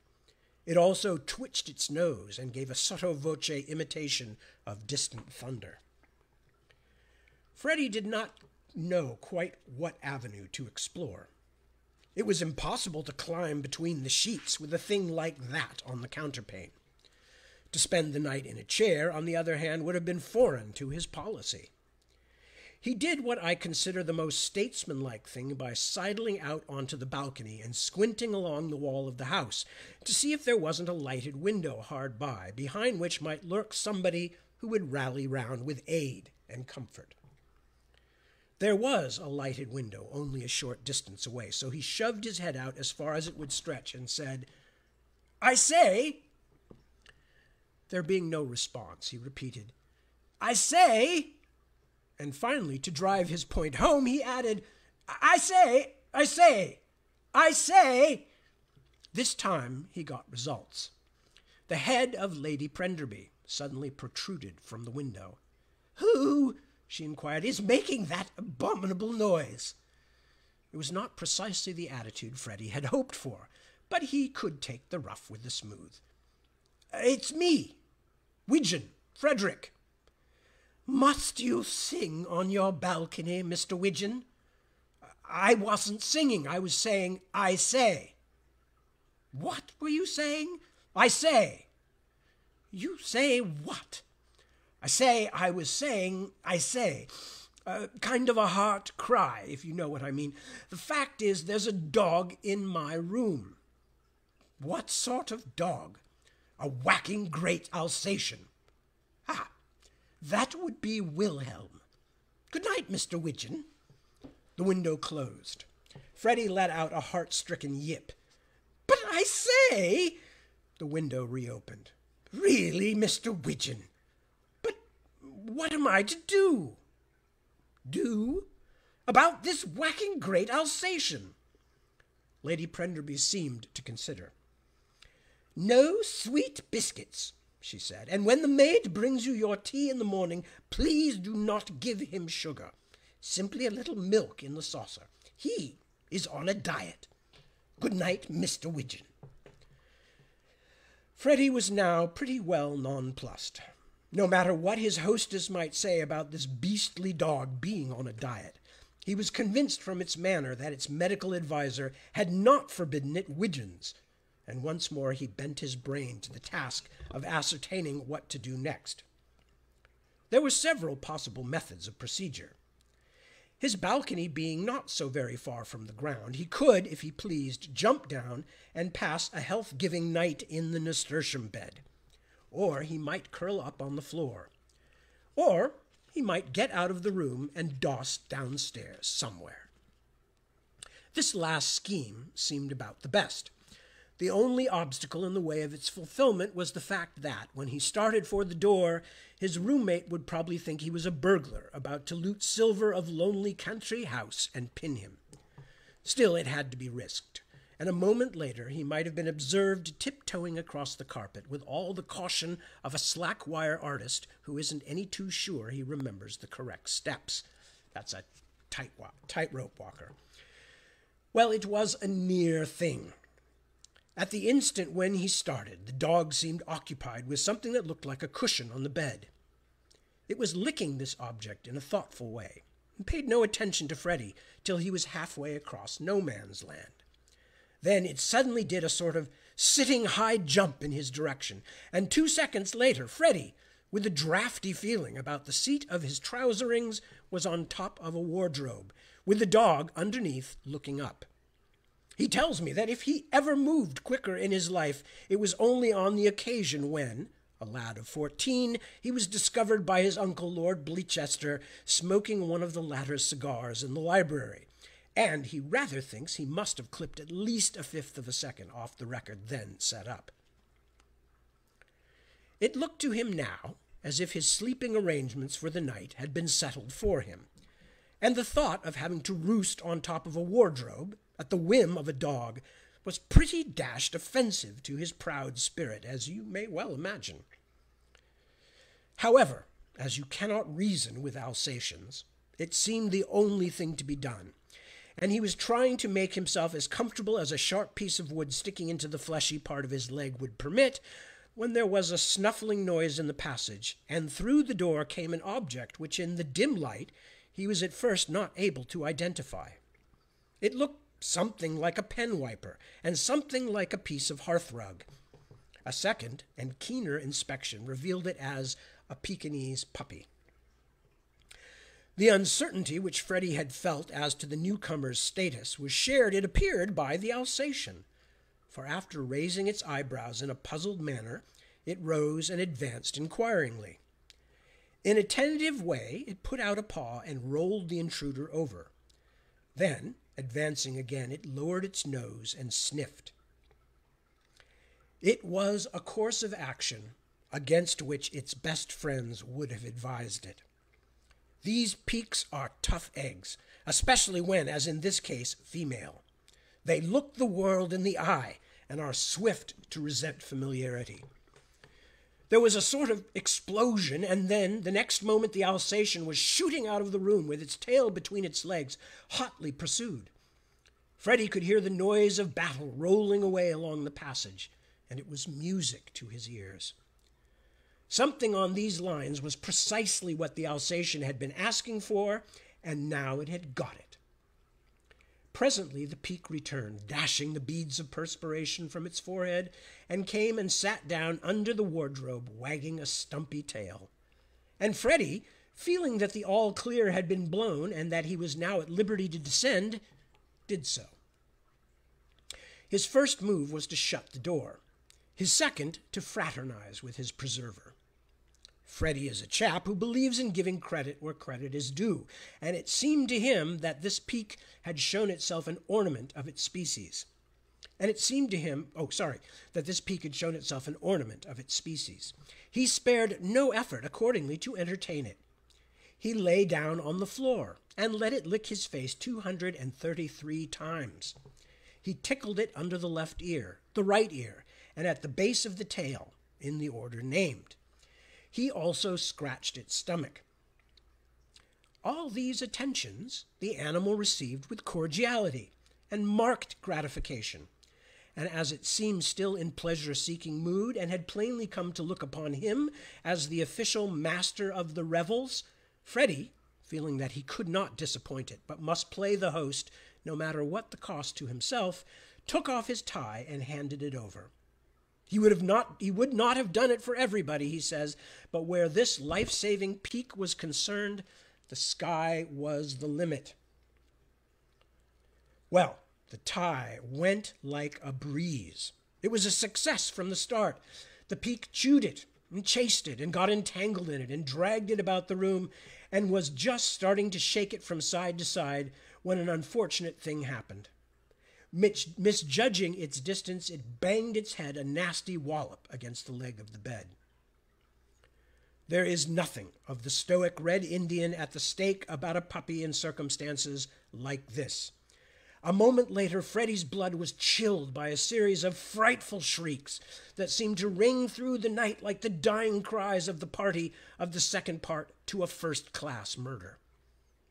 It also twitched its nose, and gave a sotto voce imitation of distant thunder. Freddie did not know quite what avenue to explore. It was impossible to climb between the sheets with a thing like that on the counterpane. To spend the night in a chair, on the other hand, would have been foreign to his policy. He did what I consider the most statesmanlike thing by sidling out onto the balcony and squinting along the wall of the house to see if there wasn't a lighted window hard by, behind which might lurk somebody who would rally round with aid and comfort. There was a lighted window only a short distance away, so he shoved his head out as far as it would stretch and said, "I say!" There being no response, he repeated, "I say!" And finally, to drive his point home, he added, "I say! I say! I say!" This time he got results. The head of Lady Prenderby suddenly protruded from the window. "Who," she inquired, "is making that abominable noise?" It was not precisely the attitude Freddie had hoped for, but he could take the rough with the smooth. "It's me, Widgeon, Frederick." "Must you sing on your balcony, Mr. Widgeon?" "I wasn't singing. I was saying, 'I say.'" "What were you saying?" "I say." "You say what?" I was saying, I say. Kind of a heart cry, if you know what I mean. The fact is, there's a dog in my room." "What sort of dog?" "A whacking great Alsatian." "Ah, that would be Wilhelm. Good night, Mr. Widgeon." The window closed. Freddie let out a heart-stricken yip. "But I say—" The window reopened. "Really, Mr. Widgeon? But what am I to do?" "Do? About this whacking great Alsatian?" Lady Prenderby seemed to consider. "No sweet biscuits," she said, "and when the maid brings you your tea in the morning, please do not give him sugar. Simply a little milk in the saucer. He is on a diet. Good night, Mr. Widgeon." Freddie was now pretty well nonplussed. No matter what his hostess might say about this beastly dog being on a diet, he was convinced from its manner that its medical adviser had not forbidden it widgeons, and once more he bent his brain to the task of ascertaining what to do next. There were several possible methods of procedure. His balcony being not so very far from the ground, he could, if he pleased, jump down and pass a health-giving night in the nasturtium bed. Or he might curl up on the floor. Or he might get out of the room and doss downstairs somewhere. This last scheme seemed about the best. The only obstacle in the way of its fulfillment was the fact that, when he started for the door, his roommate would probably think he was a burglar about to loot silver of lonely country house and pin him. Still, it had to be risked, and a moment later he might have been observed tiptoeing across the carpet with all the caution of a slack-wire artist who isn't any too sure he remembers the correct steps. That's a tightrope walker. Well, it was a near thing. At the instant when he started, the dog seemed occupied with something that looked like a cushion on the bed. It was licking this object in a thoughtful way, and paid no attention to Freddie till he was halfway across no man's land. Then it suddenly did a sort of sitting high jump in his direction, and 2 seconds later Freddie, with a drafty feeling about the seat of his trouserings, was on top of a wardrobe, with the dog underneath looking up. He tells me that if he ever moved quicker in his life, it was only on the occasion when, a lad of 14, he was discovered by his uncle Lord Bleachester smoking one of the latter's cigars in the library, and he rather thinks he must have clipped at least 1/5 of a second off the record then set up. It looked to him now as if his sleeping arrangements for the night had been settled for him, and the thought of having to roost on top of a wardrobe at the whim of a dog was pretty dashed offensive to his proud spirit, as you may well imagine. However, as you cannot reason with Alsatians, it seemed the only thing to be done, and he was trying to make himself as comfortable as a sharp piece of wood sticking into the fleshy part of his leg would permit, when there was a snuffling noise in the passage, and through the door came an object which in the dim light he was at first not able to identify. It looked something like a pen wiper, and something like a piece of hearthrug. A second and keener inspection revealed it as a Pekingese puppy. The uncertainty which Freddie had felt as to the newcomer's status was shared, it appeared, by the Alsatian, for after raising its eyebrows in a puzzled manner, it rose and advanced inquiringly. In a tentative way, it put out a paw and rolled the intruder over. Then, advancing again, it lowered its nose and sniffed. It was a course of action against which its best friends would have advised it. These peaks are tough eggs, especially when, as in this case, female. They look the world in the eye and are swift to resent familiarity. There was a sort of explosion, and then, the next moment, the Alsatian was shooting out of the room with its tail between its legs, hotly pursued. Freddie could hear the noise of battle rolling away along the passage, and it was music to his ears. Something on these lines was precisely what the Alsatian had been asking for, and now it had got it. Presently the peak returned, dashing the beads of perspiration from its forehead, and came and sat down under the wardrobe, wagging a stumpy tail. And Freddie, feeling that the all-clear had been blown and that he was now at liberty to descend, did so. His first move was to shut the door. His second, to fraternize with his preserver. Freddie is a chap who believes in giving credit where credit is due, and it seemed to him that this peak had shown itself an ornament of its species. He spared no effort, accordingly, to entertain it. He lay down on the floor and let it lick his face 233 times. He tickled it under the left ear, the right ear, and at the base of the tail, in the order named. He also scratched its stomach. All these attentions the animal received with cordiality and marked gratification, and as it seemed still in pleasure-seeking mood, and had plainly come to look upon him as the official master of the revels, Freddie, feeling that he could not disappoint it, but must play the host no matter what the cost to himself, took off his tie and handed it over. He would not have done it for everybody, he says, but where this life-saving peak was concerned, the sky was the limit. Well, the tie went like a breeze. It was a success from the start. The peak chewed it and chased it and got entangled in it and dragged it about the room and was just starting to shake it from side to side when an unfortunate thing happened. Misjudging its distance, it banged its head a nasty wallop against the leg of the bed. There is nothing of the stoic Red Indian at the stake about a puppy in circumstances like this. A moment later, Freddie's blood was chilled by a series of frightful shrieks that seemed to ring through the night like the dying cries of the party of the second part to a first-class murder.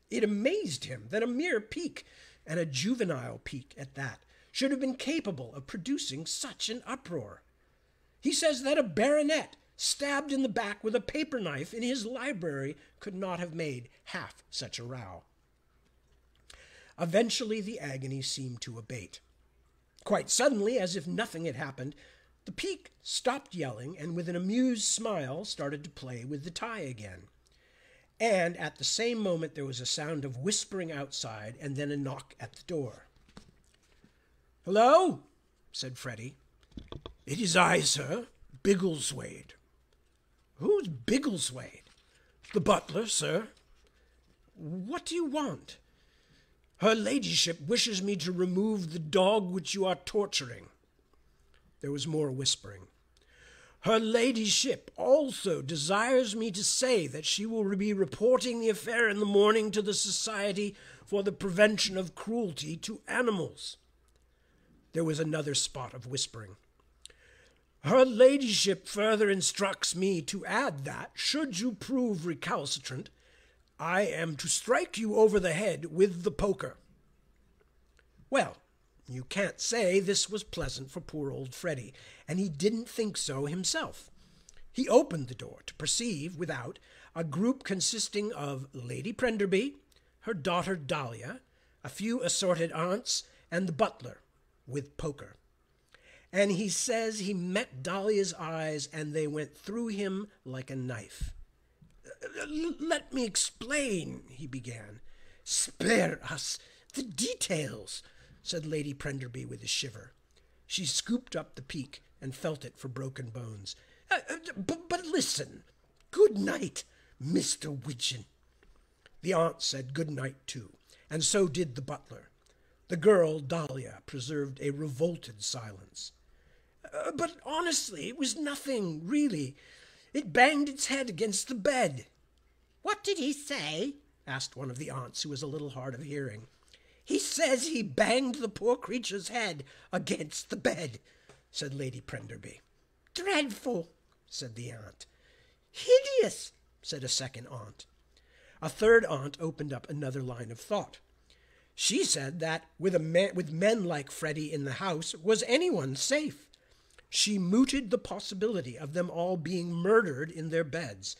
It amazed him that a mere peak, and a juvenile peak at that, should have been capable of producing such an uproar. He says that a baronet stabbed in the back with a paper knife in his library could not have made half such a row. Eventually the agony seemed to abate. Quite suddenly, as if nothing had happened, the peak stopped yelling and with an amused smile started to play with the tie again. And at the same moment there was a sound of whispering outside and then a knock at the door. "Hello?" said Freddie. "It is I, sir, Biggleswade." "Who's Biggleswade?" "The butler, sir." "What do you want?" "Her ladyship wishes me to remove the dog which you are torturing." There was more whispering. "Her ladyship also desires me to say that she will be reporting the affair in the morning to the Society for the Prevention of Cruelty to Animals." There was another spot of whispering. "Her ladyship further instructs me to add that, should you prove recalcitrant, I am to strike you over the head with the poker." Well, you can't say this was pleasant for poor old Freddie, and he didn't think so himself. He opened the door to perceive without a group consisting of Lady Prenderby, her daughter Dahlia, a few assorted aunts, and the butler, with poker. And he says he met Dahlia's eyes and they went through him like a knife. "Let me explain," he began. "Spare us the details," said Lady Prenderby with a shiver. She scooped up the peak and felt it for broken bones. But listen. Good night, Mr. Widgeon." The aunt said good night too, and so did the butler. The girl, Dahlia, preserved a revolted silence. "But honestly, it was nothing, really. It banged its head against the bed." "What did he say?" asked one of the aunts, who was a little hard of hearing. "He says he banged the poor creature's head against the bed," said Lady Prenderby. "Dreadful," said the aunt. "Hideous," said a second aunt. A third aunt opened up another line of thought. She said that with men like Freddie in the house, was anyone safe? She mooted the possibility of them all being murdered in their beds,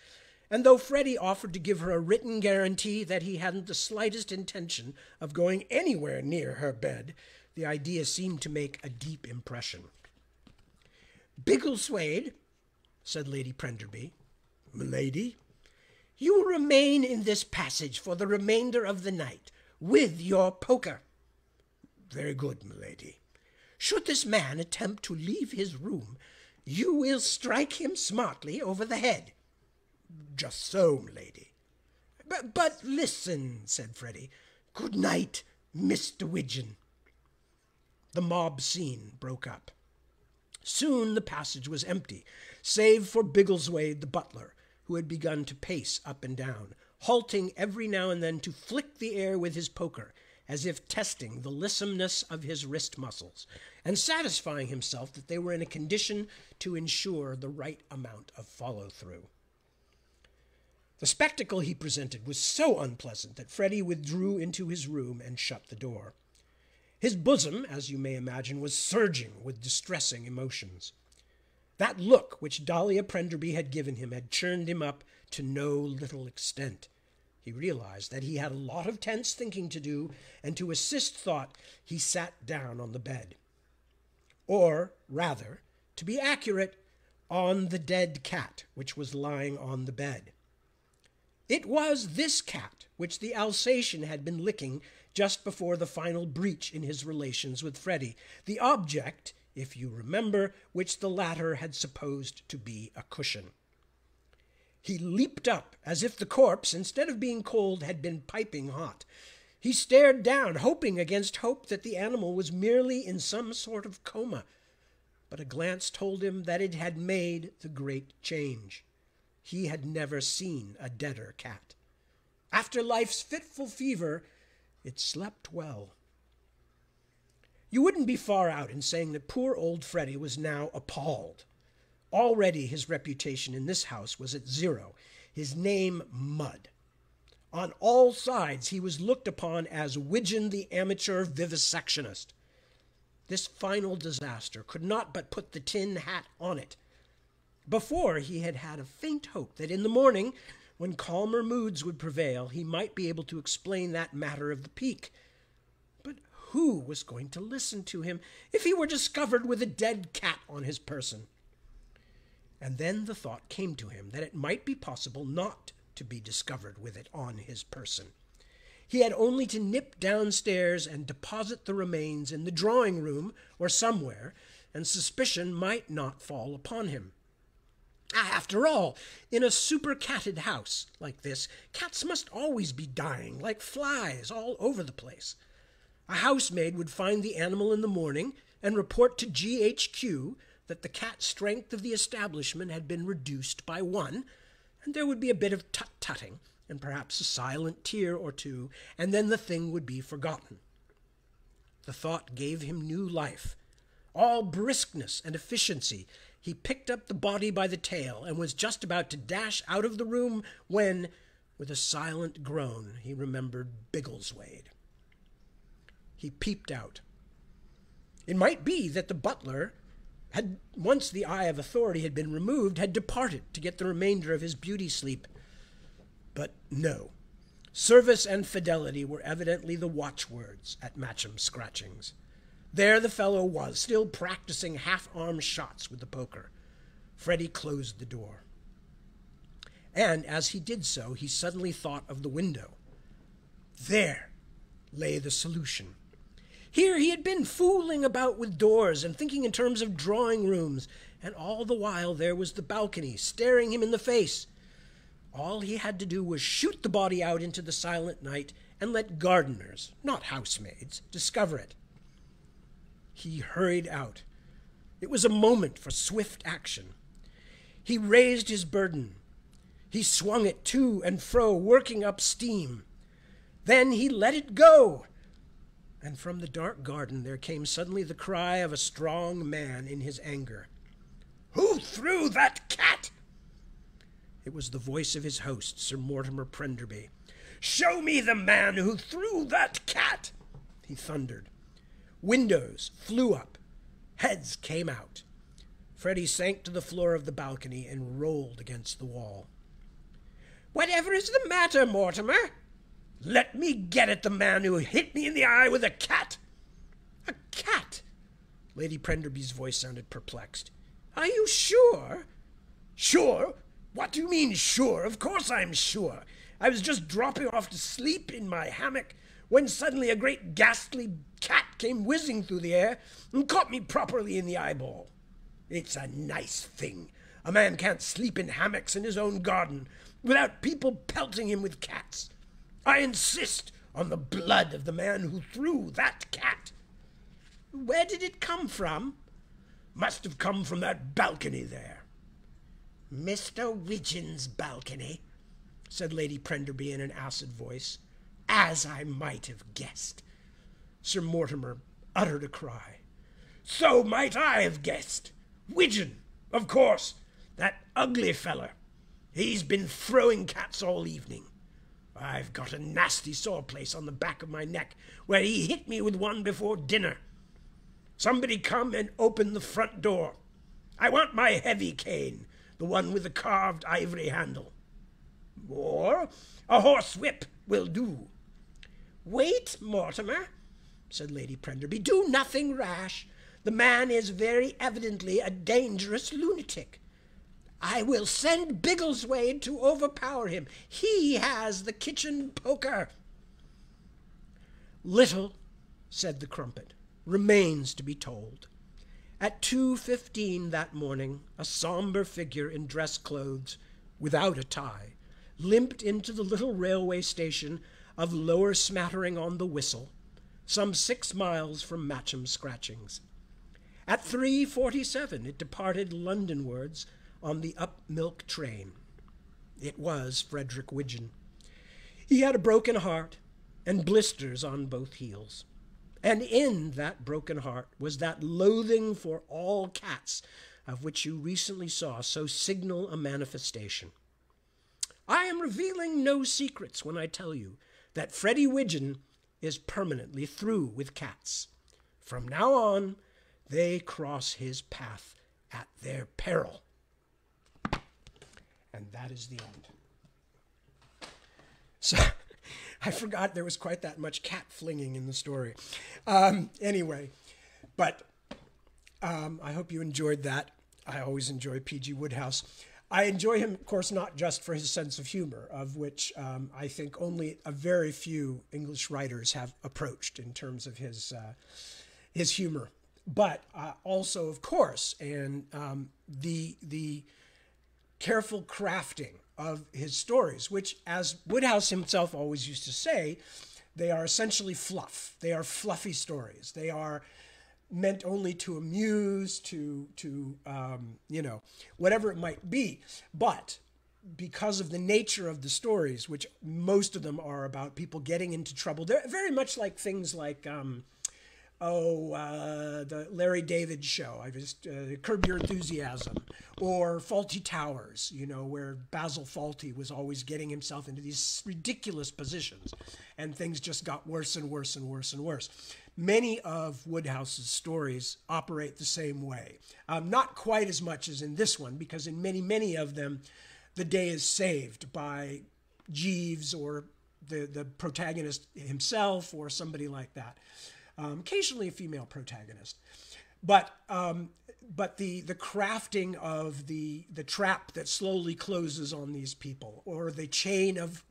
and though Freddie offered to give her a written guarantee that he hadn't the slightest intention of going anywhere near her bed, the idea seemed to make a deep impression. "Biggleswade," said Lady Prenderby. "M'lady?" "You will remain in this passage for the remainder of the night, with your poker." "Very good, m'lady." "Should this man attempt to leave his room, you will strike him smartly over the head." "Just so, m'lady." But listen," said Freddie. "Good night, Mr. Widgeon." The mob scene broke up. Soon the passage was empty, save for Biggleswade the butler, who had begun to pace up and down, halting every now and then to flick the air with his poker, as if testing the lissomeness of his wrist muscles, and satisfying himself that they were in a condition to ensure the right amount of follow-through. The spectacle he presented was so unpleasant that Freddie withdrew into his room and shut the door. His bosom, as you may imagine, was surging with distressing emotions. That look which Dahlia Prenderby had given him had churned him up to no little extent. He realized that he had a lot of tense thinking to do, and to assist thought, he sat down on the bed. Or, rather, to be accurate, on the dead cat which was lying on the bed. It was this cat which the Alsatian had been licking just before the final breach in his relations with Freddie, the object, if you remember, which the latter had supposed to be a cushion. He leaped up as if the corpse, instead of being cold, had been piping hot. He stared down, hoping against hope that the animal was merely in some sort of coma, but a glance told him that it had made the great change. He had never seen a deader cat. After life's fitful fever, it slept well. You wouldn't be far out in saying that poor old Freddie was now appalled. Already his reputation in this house was at zero, his name mud. On all sides he was looked upon as Widgeon the amateur vivisectionist. This final disaster could not but put the tin hat on it. Before, he had had a faint hope that in the morning, when calmer moods would prevail, he might be able to explain that matter of the peak. But who was going to listen to him if he were discovered with a dead cat on his person? And then the thought came to him that it might be possible not to be discovered with it on his person. He had only to nip downstairs and deposit the remains in the drawing-room or somewhere, and suspicion might not fall upon him. After all, in a super-catted house like this, cats must always be dying like flies all over the place. A housemaid would find the animal in the morning and report to GHQ that the cat strength of the establishment had been reduced by 1, and there would be a bit of tut-tutting, and perhaps a silent tear or two, and then the thing would be forgotten. The thought gave him new life. All briskness and efficiency, he picked up the body by the tail and was just about to dash out of the room when, with a silent groan, he remembered Biggleswade. He peeped out. It might be that the butler had, once the eye of authority had been removed, had departed to get the remainder of his beauty sleep. But no. Service and fidelity were evidently the watchwords at Matcham Scratchings. There the fellow was, still practicing half-arm shots with the poker. Freddie closed the door. And as he did so, he suddenly thought of the window. There lay the solution. Here he had been fooling about with doors and thinking in terms of drawing-rooms, and all the while there was the balcony staring him in the face. All he had to do was shoot the body out into the silent night and let gardeners, not housemaids, discover it. He hurried out. It was a moment for swift action. He raised his burden. He swung it to and fro, working up steam. Then he let it go. And from the dark garden there came suddenly the cry of a strong man in his anger. "Who threw that cat?" It was the voice of his host, Sir Mortimer Prenderby. "Show me the man who threw that cat!" he thundered. Windows flew up. Heads came out. Freddie sank to the floor of the balcony and rolled against the wall. "Whatever is the matter, Mortimer?" "Let me get at the man who hit me in the eye with a cat." "A cat?" Lady Prenderby's voice sounded perplexed. "Are you sure?" "Sure? What do you mean, sure? Of course I'm sure. I was just dropping off to sleep in my hammock when suddenly a great ghastly cat came whizzing through the air and caught me properly in the eyeball. It's a nice thing. A man can't sleep in hammocks in his own garden without people pelting him with cats. I insist on the blood of the man who threw that cat." "Where did it come from?" "Must have come from that balcony there." "Mr. Widgeon's balcony," said Lady Prenderby in an acid voice. "As I might have guessed." Sir Mortimer uttered a cry. "So might I have guessed. Widgeon, of course, that ugly feller. He's been throwing cats all evening. I've got a nasty sore place on the back of my neck where he hit me with one before dinner. Somebody come and open the front door. I want my heavy cane, the one with the carved ivory handle. Or a horsewhip will do." "Wait, Mortimer," said Lady Prenderby. "Do nothing rash. The man is very evidently a dangerous lunatic. I will send Biggleswade to overpower him. He has the kitchen poker." "Little," said the Crumpet, "remains to be told. At 2:15 that morning, a sombre figure in dress clothes, without a tie, limped into the little railway station of Lower Smattering-on-the-Whistle, some 6 miles from Matcham Scratchings. At 3:47 it departed Londonwards on the up-milk train. It was Frederick Widgeon. He had a broken heart and blisters on both heels. And in that broken heart was that loathing for all cats of which you recently saw so signal a manifestation. I am revealing no secrets when I tell you that Freddie Widgeon is permanently through with cats. From now on, they cross his path at their peril. And that is the end. So, I forgot there was quite that much cat flinging in the story. Anyway, but I hope you enjoyed that. I always enjoy P.G. Wodehouse. I enjoy him, of course, not just for his sense of humor, of which I think only a very few English writers have approached in terms of his humor, but also, of course, and the careful crafting of his stories, which, as Wodehouse himself always used to say, they are essentially fluff. They are fluffy stories. They are meant only to amuse, to whatever it might be. But because of the nature of the stories, which most of them are about people getting into trouble, they're very much like things like the Larry David Show, Curb Your Enthusiasm, or Fawlty Towers, where Basil Fawlty was always getting himself into these ridiculous positions, and things just got worse and worse and worse and worse. Many of Wodehouse's stories operate the same way. Not quite as much as in this one, because in many, many of them, the day is saved by Jeeves or the protagonist himself or somebody like that. Occasionally a female protagonist, but the crafting of the trap that slowly closes on these people, or the chain of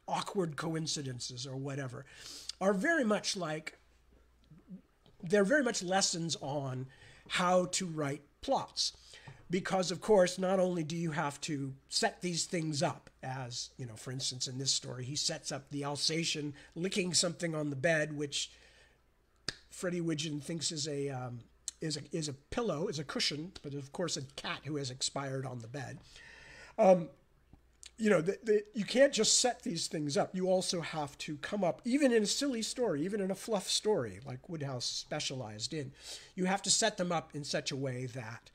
awkward coincidences or whatever, are very much lessons on how to write plots. Because, of course, not only do you have to set these things up, as, for instance, in this story, he sets up the Alsatian licking something on the bed, which Freddie Widgeon thinks is a pillow, is a cushion, but of course a cat who has expired on the bed. You can't just set these things up. You also have to come up, even in a silly story, even in a fluff story like Wodehouse specialized in, you have to set them up in such a way that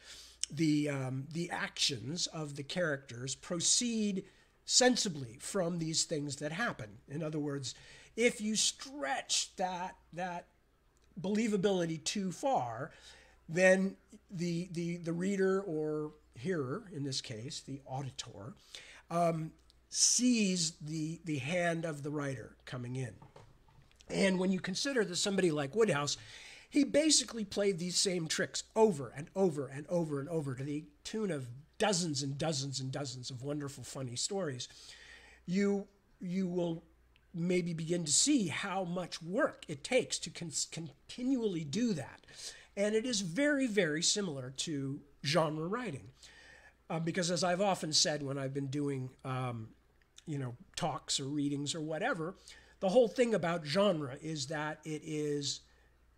the actions of the characters proceed sensibly from these things that happen. In other words, if you stretch that believability too far, then the reader or hearer, in this case, the auditor, sees the hand of the writer coming in. And when you consider that somebody like Wodehouse, he basically played these same tricks over and over and over and over to the tune of dozens and dozens and dozens of wonderful, funny stories, you will maybe begin to see how much work it takes to continually do that. And it is very, very similar to genre writing. Because as I've often said when I've been doing, talks or readings or whatever, the whole thing about genre is that it is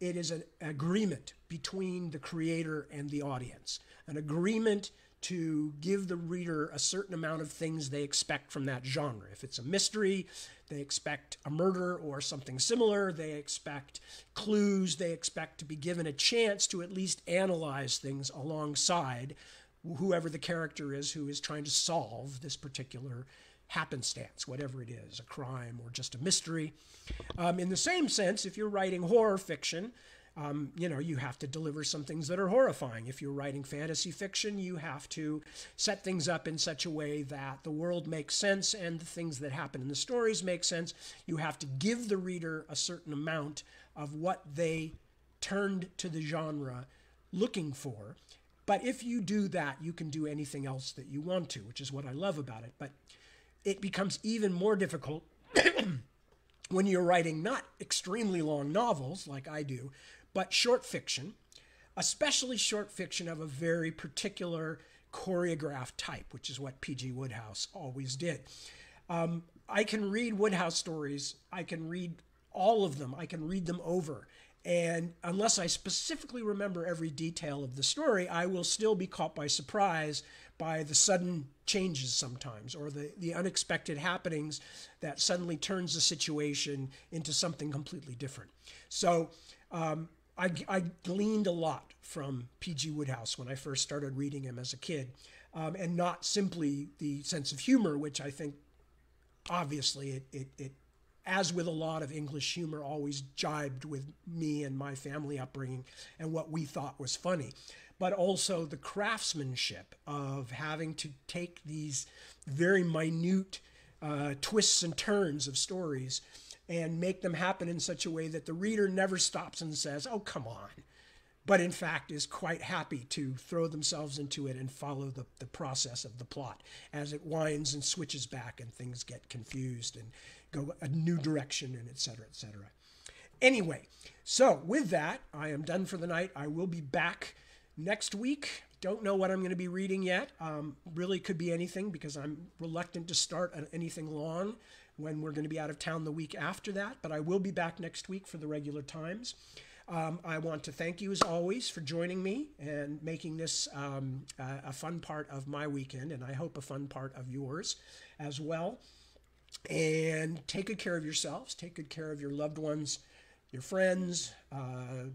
an agreement between the creator and the audience, an agreement to give the reader a certain amount of things they expect from that genre. If it's a mystery, they expect a murder or something similar. They expect clues. They expect to be given a chance to at least analyze things alongside whoever the character is who is trying to solve this particular happenstance, whatever it is, a crime or just a mystery. In the same sense, if you're writing horror fiction, you have to deliver some things that are horrifying. If you're writing fantasy fiction, you have to set things up in such a way that the world makes sense and the things that happen in the stories make sense. You have to give the reader a certain amount of what they turned to the genre looking for. But if you do that, you can do anything else that you want to, which is what I love about it. But it becomes even more difficult when you're writing not extremely long novels like I do, but short fiction, especially short fiction of a very particular choreographed type, which is what P.G. Wodehouse always did. I can read Wodehouse stories. I can read all of them. I can read them over. And unless I specifically remember every detail of the story, I will still be caught by surprise by the sudden changes sometimes, or the unexpected happenings that suddenly turns the situation into something completely different. So I gleaned a lot from P.G. Wodehouse when I first started reading him as a kid, and not simply the sense of humor, which I think obviously it as with a lot of English humor, always jibed with me and my family upbringing and what we thought was funny, but also the craftsmanship of having to take these very minute twists and turns of stories and make them happen in such a way that the reader never stops and says, oh, come on, but in fact is quite happy to throw themselves into it and follow the process of the plot as it winds and switches back and things get confused and go a new direction, and et cetera, et cetera. Anyway, so with that, I am done for the night. I will be back next week. Don't know what I'm going to be reading yet. Really could be anything, because I'm reluctant to start anything long when we're going to be out of town the week after that. But I will be back next week for the regular times. I want to thank you, as always, for joining me and making this a fun part of my weekend, and I hope a fun part of yours as well. And take good care of yourselves. Take good care of your loved ones, your friends,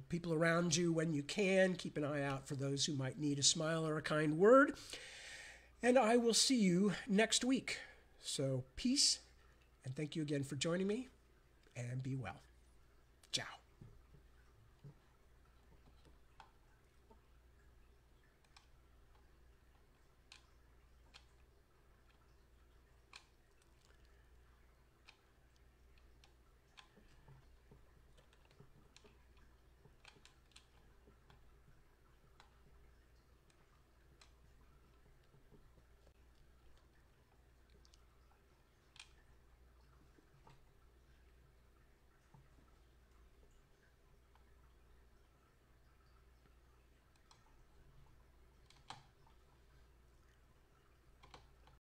people around you when you can. Keep an eye out for those who might need a smile or a kind word. And I will see you next week. So peace, and thank you again for joining me, and be well. Ciao.